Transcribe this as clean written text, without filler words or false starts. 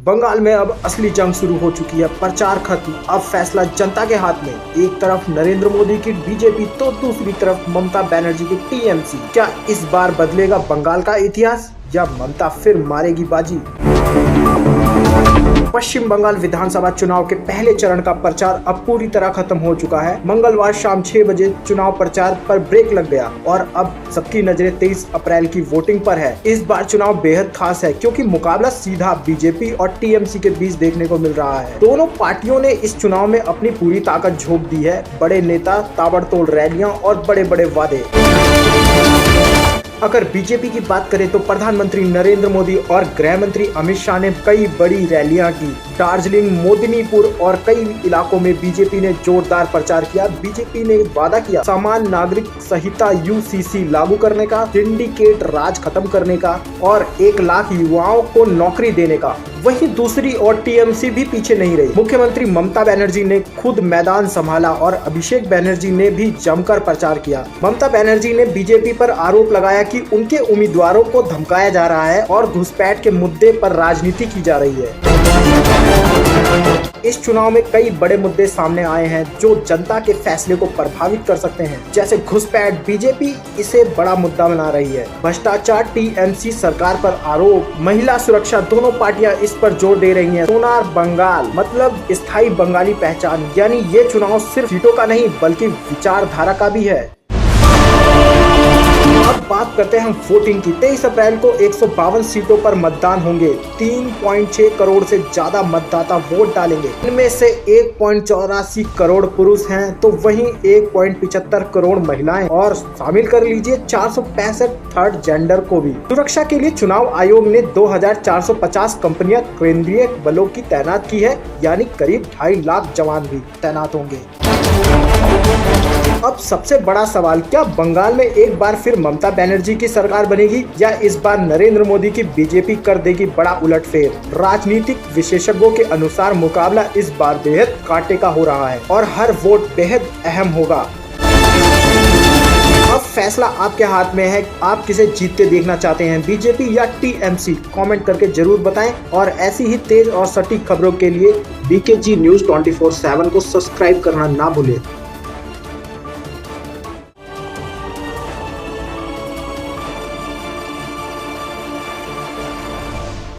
बंगाल में अब असली जंग शुरू हो चुकी है। प्रचार खत्म, अब फैसला जनता के हाथ में। एक तरफ नरेंद्र मोदी की बीजेपी तो दूसरी तरफ ममता बनर्जी की टीएमसी। क्या इस बार बदलेगा बंगाल का इतिहास या ममता फिर मारेगी बाजी? पश्चिम बंगाल विधानसभा चुनाव के पहले चरण का प्रचार अब पूरी तरह खत्म हो चुका है। मंगलवार शाम 6 बजे चुनाव प्रचार पर ब्रेक लग गया और अब सबकी नजरें 23 अप्रैल की वोटिंग पर है। इस बार चुनाव बेहद खास है क्योंकि मुकाबला सीधा बीजेपी और टीएमसी के बीच देखने को मिल रहा है। दोनों पार्टियों ने इस चुनाव में अपनी पूरी ताकत झोंक दी है। बड़े नेता, ताबड़तोड़ रैलियां और बड़े बड़े वादे। अगर बीजेपी की बात करें तो प्रधानमंत्री नरेंद्र मोदी और गृह मंत्री अमित शाह ने कई बड़ी रैलियां की। दार्जिलिंग, मोदिनीपुर और कई इलाकों में बीजेपी ने जोरदार प्रचार किया। बीजेपी ने वादा किया सामान्य नागरिक संहिता यूसीसी लागू करने का, सिंडिकेट राज खत्म करने का और 1 लाख युवाओं को नौकरी देने का। वहीं दूसरी ओर टीएमसी भी पीछे नहीं रही। मुख्यमंत्री ममता बनर्जी ने खुद मैदान संभाला और अभिषेक बनर्जी ने भी जमकर प्रचार किया। ममता बनर्जी ने बीजेपी पर आरोप लगाया कि उनके उम्मीदवारों को धमकाया जा रहा है और घुसपैठ के मुद्दे पर राजनीति की जा रही है। इस चुनाव में कई बड़े मुद्दे सामने आए हैं जो जनता के फैसले को प्रभावित कर सकते हैं, जैसे घुसपैठ, बीजेपी इसे बड़ा मुद्दा बना रही है। भ्रष्टाचार, टीएमसी सरकार पर आरोप, महिला सुरक्षा, दोनों पार्टियां इस पर जोर दे रही हैं। सोनार बंगाल मतलब स्थायी बंगाली पहचान, यानी ये चुनाव सिर्फ सीटों का नहीं बल्कि विचारधारा का भी है। अब बात करते हैं हम वोटिंग की। 23 अप्रैल को 152 सीटों पर मतदान होंगे। 3.6 करोड़ से ज्यादा मतदाता वोट डालेंगे। इनमें से 1.84 करोड़ पुरुष हैं तो वहीं 1.75 करोड़ महिलाएं और शामिल कर लीजिए 465 थर्ड जेंडर को भी। सुरक्षा के लिए चुनाव आयोग ने 2450 कंपनियां केंद्रीय बलों की तैनात की है, यानी करीब 2.5 लाख जवान भी तैनात होंगे। अब सबसे बड़ा सवाल, क्या बंगाल में एक बार फिर ममता बनर्जी की सरकार बनेगी या इस बार नरेंद्र मोदी की बीजेपी कर देगी बड़ा उलटफेर? राजनीतिक विशेषज्ञों के अनुसार मुकाबला इस बार बेहद कांटे का हो रहा है और हर वोट बेहद अहम होगा। अब फैसला आपके हाथ में है। आप किसे जीतते देखना चाहते हैं, बीजेपी या टीएमसी? कमेंट करके जरूर बताएं और ऐसी ही तेज और सटीक खबरों के लिए BKG News 24/7 को सब्सक्राइब करना ना भूलें।